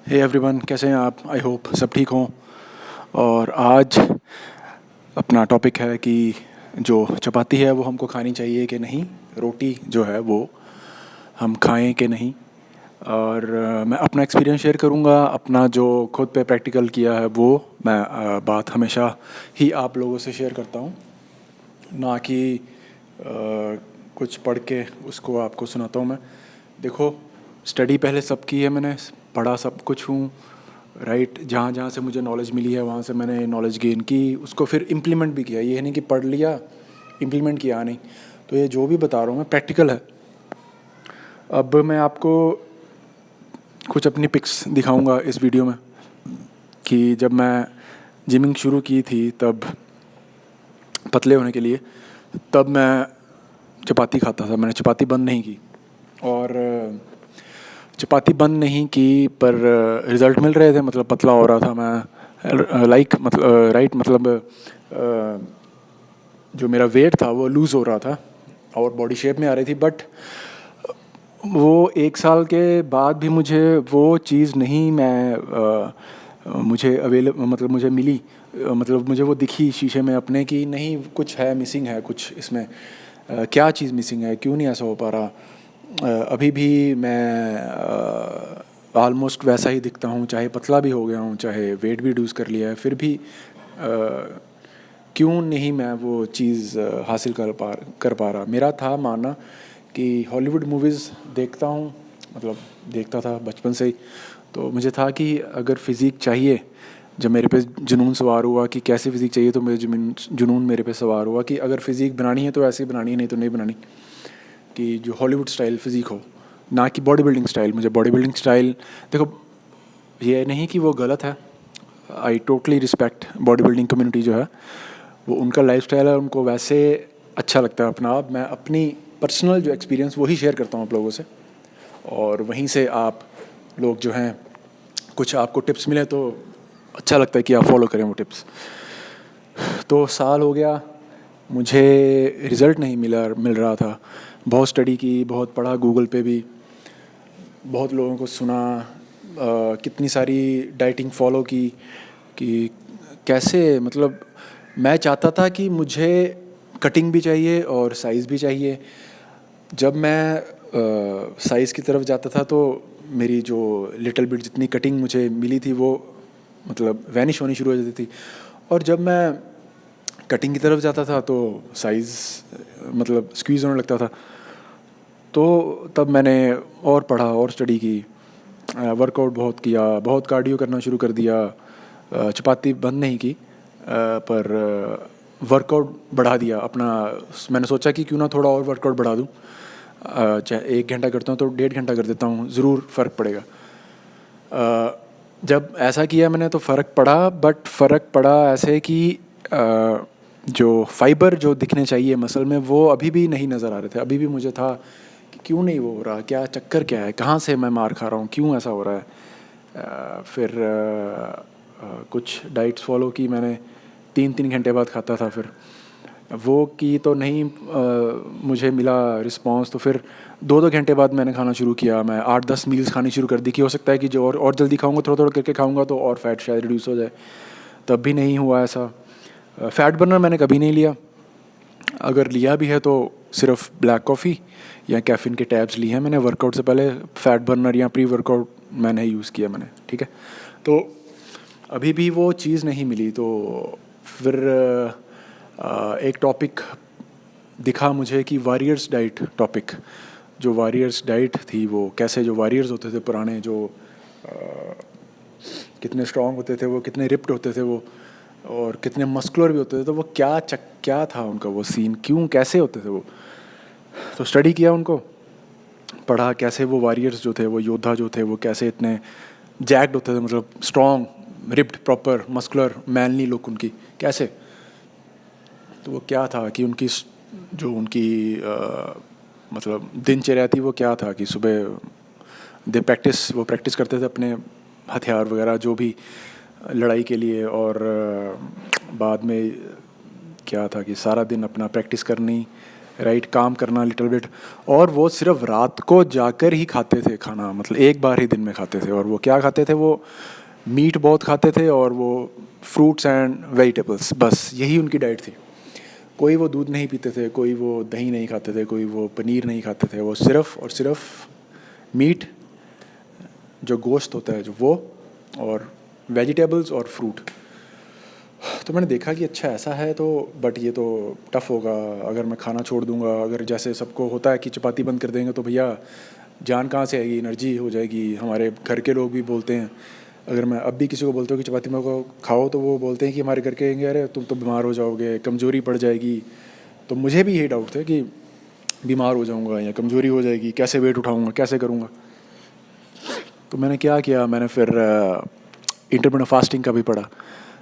Hey everyone, कैसे हैं आप? आई होप सब ठीक हों। और आज अपना टॉपिक है कि जो चपाती है वो हमको खानी चाहिए कि नहीं, रोटी जो है वो हम खाएं कि नहीं। और मैं अपना एक्सपीरियंस शेयर करूंगा, अपना जो खुद पे प्रैक्टिकल किया है वो मैं बात हमेशा ही आप लोगों से शेयर करता हूं, ना कि कुछ पढ़ के उसको आपको सुनाता हूँ मैं। देखो, स्टडी पहले सब की है, मैंने पढ़ा सब कुछ हूँ, राइट। जहाँ जहाँ से मुझे नॉलेज मिली है वहाँ से मैंने नॉलेज गेन की, उसको फिर इम्प्लीमेंट भी किया। ये नहीं कि पढ़ लिया इम्प्लीमेंट किया नहीं। तो ये जो भी बता रहा हूँ मैं प्रैक्टिकल है। अब मैं आपको कुछ अपनी पिक्स दिखाऊंगा इस वीडियो में कि जब मैं जिमिंग शुरू की थी, तब पतले होने के लिए, तब मैं चपाती खाता था। मैंने चपाती बंद नहीं की, और चपाती बंद नहीं की, पर रिज़ल्ट मिल रहे थे। मतलब पतला हो रहा था मैं, लाइक मतलब राइट, मतलब जो मेरा वेट था वो लूज़ हो रहा था और बॉडी शेप में आ रही थी। बट वो 1 साल के बाद भी मुझे वो चीज़ नहीं, मुझे मतलब मुझे मिली, मतलब मुझे वो दिखी शीशे में अपने कि नहीं, कुछ है, मिसिंग है कुछ इसमें। क्या चीज़ मिसिंग है, क्यों नहीं ऐसा हो पा रहा। अभी भी मैं ऑलमोस्ट वैसा ही दिखता हूँ, चाहे पतला भी हो गया हूँ, चाहे वेट भी रिड्यूस कर लिया है, फिर भी क्यों नहीं मैं वो चीज़ हासिल कर पा रहा। मेरा था मानना कि हॉलीवुड मूवीज़ देखता हूँ, मतलब देखता था बचपन से ही। तो मुझे था कि अगर फ़िज़ीक चाहिए, जब मेरे पे जुनून सवार हुआ कि कैसे फ़िज़ीक चाहिए, तो मेरे जुनून मेरे पे सवार हुआ कि अगर फ़िज़ीक बनानी है तो ऐसे ही बनानी है, नहीं तो नहीं बनानी। कि जो हॉलीवुड स्टाइल फ़िज़ीक हो, ना कि बॉडी बिल्डिंग स्टाइल। मुझे बॉडी बिल्डिंग स्टाइल, देखो, ये नहीं कि वो गलत है। I totally respect body building community जो है, वो उनका लाइफस्टाइल है, उनको वैसे अच्छा लगता है अपना आप। मैं अपनी पर्सनल जो एक्सपीरियंस वही शेयर करता हूँ आप लोगों से, और वहीं से आप लोग जो हैं, कुछ आपको टिप्स मिले तो अच्छा लगता है कि आप फॉलो करें वो टिप्स। तो साल हो गया, मुझे रिज़ल्ट नहीं मिल रहा था। बहुत स्टडी की, बहुत पढ़ा, गूगल पे भी बहुत लोगों को सुना, कितनी सारी डाइटिंग फॉलो की कि कैसे, मतलब मैं चाहता था कि मुझे कटिंग भी चाहिए और साइज़ भी चाहिए। जब मैं साइज़ की तरफ जाता था तो मेरी जो लिटिल बिट जितनी कटिंग मुझे मिली थी वो मतलब वैनिश होनी शुरू हो जाती थी। और जब मैं कटिंग की तरफ जाता था तो साइज़ मतलब स्क्वीज़ होने लगता था। तो तब मैंने और पढ़ा और स्टडी की, वर्कआउट बहुत किया, बहुत कार्डियो करना शुरू कर दिया। चपाती बंद नहीं की, पर वर्कआउट बढ़ा दिया अपना। मैंने सोचा कि क्यों ना थोड़ा और वर्कआउट बढ़ा दूँ। चाहे 1 घंटा करता हूँ तो 1.5 घंटा कर देता हूँ, ज़रूर फ़र्क पड़ेगा। जब ऐसा किया मैंने तो फ़र्क पड़ा, बट फ़र्क पड़ा ऐसे कि जो फाइबर जो दिखने चाहिए मसल में वो अभी भी नहीं नज़र आ रहे थे। अभी भी मुझे था कि क्यों नहीं वो हो रहा, क्या चक्कर क्या है, कहाँ से मैं मार खा रहा हूँ, क्यों ऐसा हो रहा है। फिर कुछ डाइट्स फॉलो की मैंने, 3-3 घंटे बाद खाता था। फिर वो की तो नहीं, मुझे मिला रिस्पांस। तो फिर 2-2 घंटे बाद मैंने खाना शुरू किया। मैं 8-10 मील्स खानी शुरू कर दी कि हो सकता है कि जो और जल्दी खाऊंगा, थोड़ा थोड़ा करके खाऊंगा तो और फैट शायद रिड्यूस हो जाए। तब भी नहीं हुआ ऐसा। फैट बर्नर मैंने कभी नहीं लिया, अगर लिया भी है तो सिर्फ ब्लैक कॉफ़ी या कैफ़ीन के टैब्स लिए हैं मैंने। वर्कआउट से पहले फ़ैट बर्नर या प्री वर्कआउट मैंने यूज़ किया मैंने, ठीक है। तो अभी भी वो चीज़ नहीं मिली। तो फिर एक टॉपिक दिखा मुझे कि वॉरियर्स डाइट टॉपिक। जो वॉरियर्स डाइट थी, वो कैसे जो वॉरियर्स होते थे पुराने, जो कितने स्ट्रांग होते थे वो, कितने रिप्ड होते थे वो, और कितने मस्कुलर भी होते थे। तो वो क्या था उनका वो सीन, क्यों कैसे होते थे वो। तो स्टडी किया उनको, पढ़ा कैसे वो वॉरियर्स जो थे, वो योद्धा जो थे, वो कैसे इतने जैक्ड होते थे, मतलब strong, ripped, proper muscular, manly look उनकी कैसे। तो वो क्या था कि उनकी जो उनकी मतलब दिनचर्या थी, वो क्या था कि सुबह वो प्रैक्टिस करते थे अपने हथियार वगैरह जो भी लड़ाई के लिए। और बाद में क्या था कि सारा दिन अपना प्रैक्टिस करनी, राइट, काम करना लिटिल बिट। और वो सिर्फ रात को जाकर ही खाते थे खाना, मतलब एक बार ही दिन में खाते थे। और वो क्या खाते थे, वो मीट बहुत खाते थे और वो फ्रूट्स एंड वेजिटेबल्स, बस यही उनकी डाइट थी। कोई वो दूध नहीं पीते थे, कोई वो दही नहीं खाते थे, कोई वो पनीर नहीं खाते थे। वो सिर्फ़ और सिर्फ मीट, जो गोश्त होता है जो वो, और वेजिटेबल्स और फ्रूट। तो मैंने देखा कि अच्छा ऐसा है तो, बट ये तो टफ़ होगा अगर मैं खाना छोड़ दूंगा। अगर जैसे सबको होता है कि चपाती बंद कर देंगे तो भैया जान कहाँ से आएगी, एनर्जी हो जाएगी। हमारे घर के लोग भी बोलते हैं, अगर मैं अब भी किसी को बोलता हूँ कि चपाती मेरे को खाओ तो वो बोलते हैं कि हमारे घर के कहेंगे अरे तुम तो बीमार हो जाओगे, कमज़ोरी पड़ जाएगी। तो मुझे भी यही डाउट था कि बीमार हो जाऊँगा या कमज़ोरी हो जाएगी, कैसे वेट उठाऊँगा, कैसे करूँगा। तो मैंने क्या किया, मैंने फिर इंटरमिटेंट फास्टिंग का भी पढ़ा,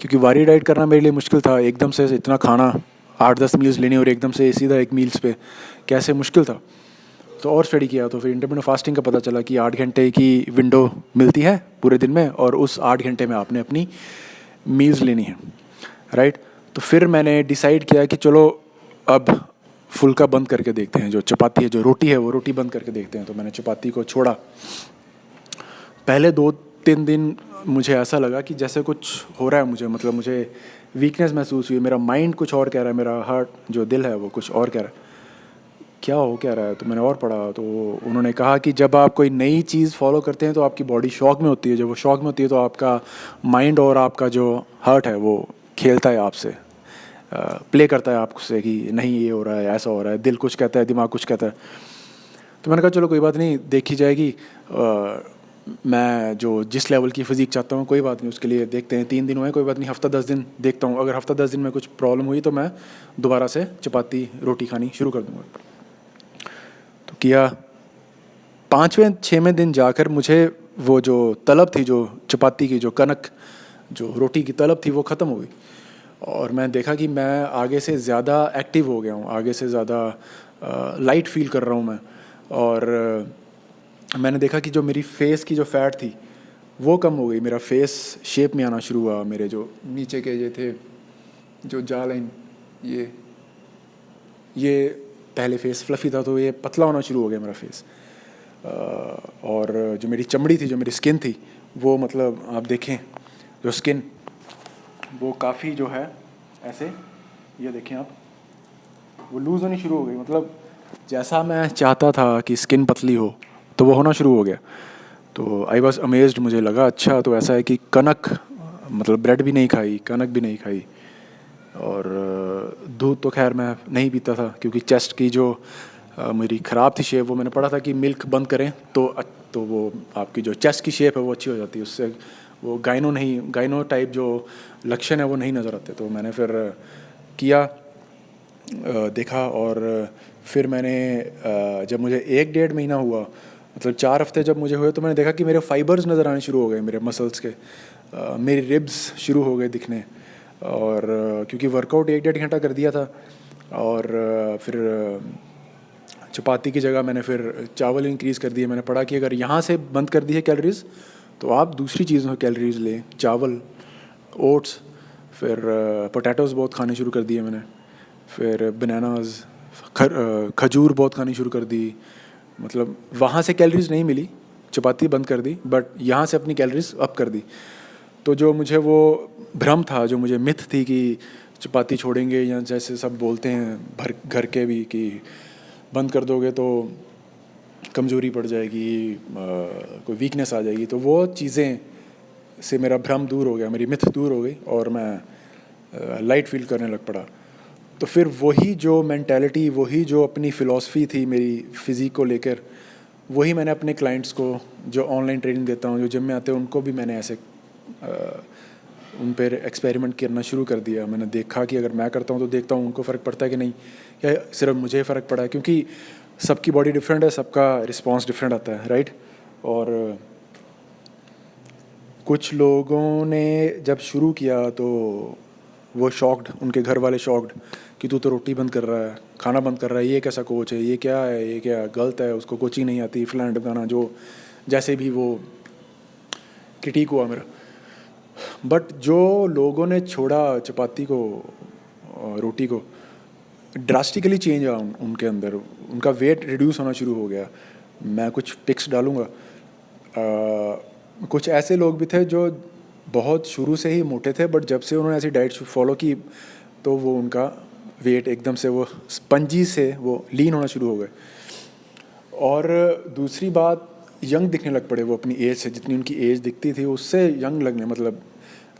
क्योंकि वारी डाइट करना मेरे लिए मुश्किल था। एकदम से इतना खाना 8-10 मील्स लेने और एकदम से सीधा एक मील्स पे, कैसे, मुश्किल था। तो और स्टडी किया तो फिर इंटरमिटेंट फास्टिंग का पता चला कि 8 घंटे की विंडो मिलती है पूरे दिन में, और उस 8 घंटे में आपने अपनी मील्स लेनी है, राइट। तो फिर मैंने डिसाइड किया कि चलो अब फुल्का बंद करके देखते हैं, जो चपाती है, जो रोटी है, वो रोटी बंद करके देखते हैं। तो मैंने चपाती को छोड़ा। पहले 2-3 दिन मुझे ऐसा लगा कि जैसे कुछ हो रहा है मुझे, मतलब मुझे वीकनेस महसूस हुई, मेरा माइंड कुछ और कह रहा है, मेरा हार्ट जो दिल है वो कुछ और कह रहा है, क्या हो क्या रहा है। तो मैंने और पढ़ा तो उन्होंने कहा कि जब आप कोई नई चीज़ फॉलो करते हैं तो आपकी बॉडी शॉक में होती है। जब वो शॉक में होती है तो आपका माइंड और आपका जो हार्ट है वो खेलता है आपसे, प्ले करता है आपसे कि नहीं ये हो रहा है, ऐसा हो रहा है। दिल कुछ कहता है, दिमाग कुछ कहता है। तो मैंने कहा चलो कोई बात नहीं, देखी जाएगी। मैं जो जिस लेवल की फ़िज़ीक चाहता हूँ कोई बात नहीं, उसके लिए देखते हैं। 3 दिन हुए, कोई बात नहीं, हफ़्ता 10 दिन देखता हूँ। अगर हफ़्ता 10 दिन में कुछ प्रॉब्लम हुई तो मैं दोबारा से चपाती रोटी खानी शुरू कर दूँगा। तो किया। 5वें 6वें दिन जाकर मुझे वो जो तलब थी, जो चपाती की जो कनक, जो रोटी की तलब थी, वो ख़त्म हो गई। और मैं देखा कि मैं आगे से ज़्यादा एक्टिव हो गया हूँ, आगे से ज़्यादा लाइट फील कर रहा हूँ मैं। और मैंने देखा कि जो मेरी फेस की जो फैट थी वो कम हो गई, मेरा फेस शेप में आना शुरू हुआ। मेरे जो नीचे के ये थे, जो जा लाइन, ये पहले फेस फ्लफ़ी था तो ये पतला होना शुरू हो गया मेरा फेस। और जो मेरी चमड़ी थी, जो मेरी स्किन थी, वो मतलब आप देखें जो स्किन, वो काफ़ी जो है ऐसे, ये देखें आप, वो लूज़ होनी शुरू हो गई। मतलब जैसा मैं चाहता था कि स्किन पतली हो तो वो होना शुरू हो गया। तो आई वॉज अमेज्ड, मुझे लगा अच्छा तो ऐसा है कि कनक, मतलब ब्रेड भी नहीं खाई, कनक भी नहीं खाई। और दूध तो खैर मैं नहीं पीता था, क्योंकि चेस्ट की जो मेरी ख़राब थी शेप, वो मैंने पढ़ा था कि मिल्क बंद करें तो वो आपकी जो चेस्ट की शेप है वो अच्छी हो जाती है, उससे वो गाइनो टाइप जो लक्षण है वो नहीं नज़र आते। तो मैंने फिर किया, देखा। और फिर मैंने जब मुझे 1-1.5 महीना हुआ, मतलब 4 हफ्ते जब मुझे हुए, तो मैंने देखा कि मेरे फाइबर्स नज़र आने शुरू हो गए, मेरे मसल्स के, मेरी रिब्स शुरू हो गए दिखने। और क्योंकि वर्कआउट 1-1.5 घंटा कर दिया था। और फिर चपाती की जगह मैंने फिर चावल इंक्रीज़ कर दिए। मैंने पढ़ा कि अगर यहाँ से बंद कर दी है कैलोरीज़ तो आप दूसरी चीज़ों की कैलोरीज़ लें, चावल, ओट्स। फिर पोटैटोज़ बहुत खाने शुरू कर दिए मैंने। फिर बनानाज़, खजूर बहुत खानी शुरू कर दी। मतलब वहाँ से कैलोरीज़ नहीं मिली, चपाती बंद कर दी, बट यहाँ से अपनी कैलोरीज़ अप कर दी। तो जो मुझे वो भ्रम था, जो मुझे मिथ थी कि चपाती छोड़ेंगे, या जैसे सब बोलते हैं घर के भी कि बंद कर दोगे तो कमज़ोरी पड़ जाएगी, कोई वीकनेस आ जाएगी, तो वो चीज़ें से मेरा भ्रम दूर हो गया, मेरी मिथ दूर हो गई और मैं लाइट फील करने लग पड़ा। तो फिर वही जो मेंटालिटी, वही जो अपनी फ़िलॉसफी थी मेरी फ़िज़ीक को लेकर, वही मैंने अपने क्लाइंट्स को, जो ऑनलाइन ट्रेनिंग देता हूँ, जो जिम में आते हैं, उनको भी मैंने ऐसे उन पर एक्सपेरिमेंट करना शुरू कर दिया। मैंने देखा कि अगर मैं करता हूँ तो देखता हूँ उनको फ़र्क पड़ता है कि नहीं, या सिर्फ मुझे फ़र्क पड़ा है, क्योंकि सबकी बॉडी डिफरेंट है, सबका रिस्पांस डिफरेंट आता है, राइट। और कुछ लोगों ने जब शुरू किया तो वो शॉक्ड, उनके घर वाले शॉक्ड कि तू तो रोटी बंद कर रहा है, खाना बंद कर रहा है, ये कैसा कोच है, ये क्या है, ये क्या गलत है, उसको कोचिंग नहीं आती, फलाना ढिमकाना, जो जैसे भी वो क्रिटिक हुआ मेरा। बट जो लोगों ने छोड़ा चपाती को, रोटी को, ड्रास्टिकली चेंज आया उनके अंदर, उनका वेट रिड्यूस होना शुरू हो गया। मैं कुछ पिक्स डालूँगा। कुछ ऐसे लोग भी थे जो बहुत शुरू से ही मोटे थे, बट जब से उन्होंने ऐसी डाइट फॉलो की तो वो उनका वेट एकदम से वो स्पंजी से वो लीन होना शुरू हो गए। और दूसरी बात, यंग दिखने लग पड़े वो अपनी एज से, जितनी उनकी एज दिखती थी उससे यंग लगने, मतलब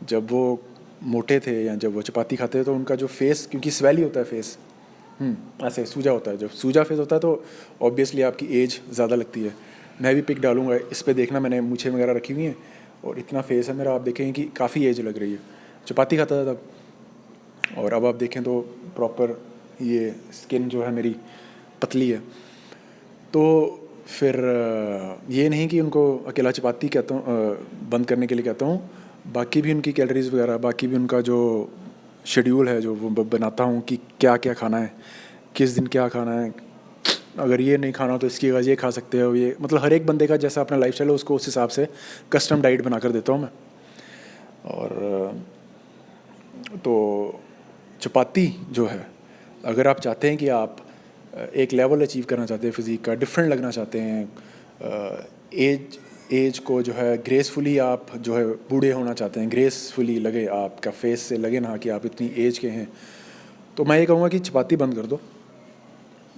जब वो मोटे थे या जब वो चपाती खाते थे तो उनका जो फेस, क्योंकि स्वेली होता है फेस, ऐसे सूजा होता है, जब सूजा फेस होता है तो ऑब्वियसली आपकी एज ज़्यादा लगती है। मैं भी पिक डालूंगा इस पे, देखना मैंने मूछें वगैरह रखी हुई हैं और इतना फेस है मेरा, आप देखेंगे कि काफ़ी एज लग रही है। चपाती खाता था तब, और अब आप देखें तो प्रॉपर ये स्किन जो है मेरी पतली है। तो फिर ये नहीं कि उनको अकेला चपाती कहता हूँ, बंद करने के लिए कहता हूँ, बाकी भी उनकी कैलोरीज़ वगैरह, बाकी भी उनका जो शेड्यूल है जो वो बनाता हूँ कि क्या क्या खाना है, किस दिन क्या खाना है, अगर ये नहीं खाना हो तो इसकी वजह ये खा सकते हो, ये मतलब हर एक बंदे का जैसा अपना लाइफस्टाइल है उसको उस हिसाब से कस्टम डाइट बना कर देता हूँ मैं। और तो चपाती जो है, अगर आप चाहते हैं कि आप एक लेवल अचीव करना चाहते हैं फिज़िक का, डिफरेंट लगना चाहते हैं, एज को जो है ग्रेसफुली, आप जो है बूढ़े होना चाहते हैं, ग्रेसफुली लगे आपका फेस से, लगे ना कि आप इतनी एज के हैं, तो मैं ये कहूँगा कि चपाती बंद कर दो।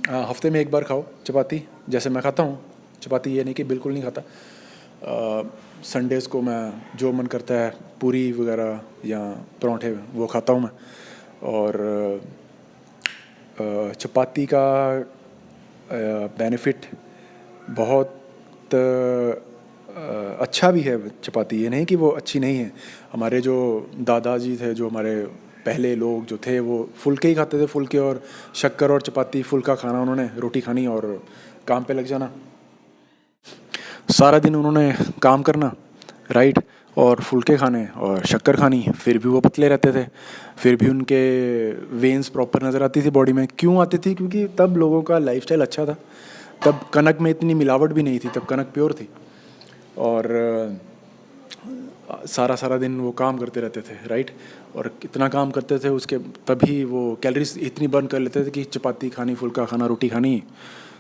हफ्ते में एक बार खाओ चपाती, जैसे मैं खाता हूँ चपाती, ये नहीं कि बिल्कुल नहीं खाता। संडेज़ को मैं जो मन करता है पूरी वगैरह या पराठे वो खाता हूँ मैं। और चपाती का बेनिफिट बहुत अच्छा भी है चपाती, ये नहीं कि वो अच्छी नहीं है। हमारे जो दादाजी थे, जो हमारे पहले लोग जो थे, वो फुलके ही खाते थे, फुलके और शक्कर और चपाती, फुल्का खाना उन्होंने, रोटी खानी और काम पे लग जाना। सारा दिन उन्होंने काम करना, राइट, और फुलके खाने और शक्कर खानी, फिर भी वो पतले रहते थे, फिर भी उनके वेन्स प्रॉपर नज़र आती थी बॉडी में। क्यों आती थी? क्योंकि तब लोगों का लाइफस्टाइल अच्छा था, तब कनक में इतनी मिलावट भी नहीं थी, तब कनक प्योर थी, और सारा दिन वो काम करते रहते थे, राइट, और कितना काम करते थे उसके, तभी वो कैलोरीज इतनी बर्न कर लेते थे कि चपाती खानी, फुल्का खाना, रोटी खानी,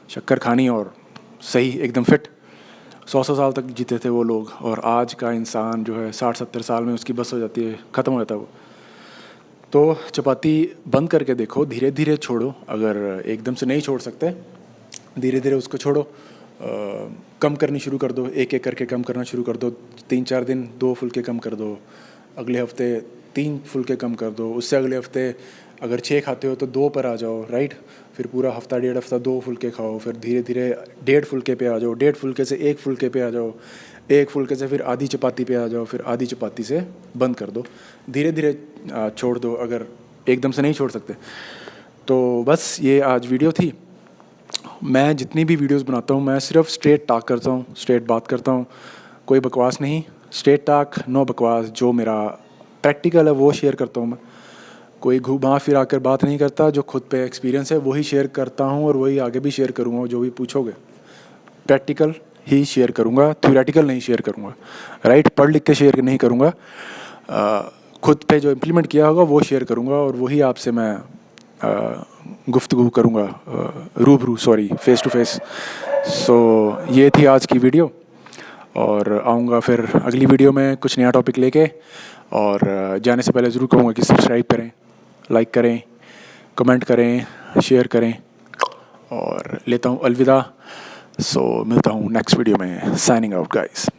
शक्कर खानी और सही एकदम फिट 100 साल तक जीते थे वो लोग। और आज का इंसान जो है 60-70 साल में उसकी बस हो जाती है, ख़त्म हो जाता है वो। तो चपाती बंद करके देखो, धीरे धीरे छोड़ो, अगर एकदम से नहीं छोड़ सकते धीरे धीरे उसको छोड़ो, कम करनी शुरू कर दो, एक एक करके कम करना शुरू कर दो। 3-4 दिन 2 फुल्के कम कर दो, अगले हफ्ते 3 फुल्के कम कर दो, उससे अगले हफ्ते अगर 6 खाते हो तो 2 पर आ जाओ, राइट, फिर पूरा हफ्ता 1.5 हफ्ता 2 फुल्के खाओ, फिर धीरे धीरे 1.5 फुल्के पे आ जाओ, 1.5 फुल्के से 1 फुल्के पे आ जाओ, 1 फुल्के से फिर आधी चपाती पे आ जाओ, फिर आधी चपाती से बंद कर दो, धीरे धीरे छोड़ दो, अगर एकदम से नहीं छोड़ सकते। तो बस ये आज वीडियो थी। मैं जितनी भी वीडियोस बनाता हूँ मैं सिर्फ स्ट्रेट टॉक करता हूँ, स्ट्रेट बात करता हूँ, कोई बकवास नहीं, स्ट्रेट टॉक, नो बकवास। जो मेरा प्रैक्टिकल है वो शेयर करता हूँ मैं, कोई घुमा फिरा कर बात नहीं करता, जो खुद पे एक्सपीरियंस है वही शेयर करता हूँ और वही आगे भी शेयर करूँगा। जो भी पूछोगे प्रैक्टिकल ही शेयर करूँगा, थ्योरेटिकल नहीं शेयर करूँगा, राइट, पढ़ लिख के शेयर नहीं करूँगा, खुद पे जो इम्प्लीमेंट किया होगा वो शेयर करूँगा और वही आपसे मैं गुफ्तगू करूँगा, रूबरू, सॉरी, फेस टू फेस। सो ये थी आज की वीडियो, और आऊँगा फिर अगली वीडियो में कुछ नया टॉपिक लेके। और जाने से पहले ज़रूर कहूँगा कि सब्सक्राइब करें, लाइक करें, कमेंट करें, शेयर करें, और लेता हूँ अलविदा। सो मिलता हूँ नेक्स्ट वीडियो में। Signing out guys.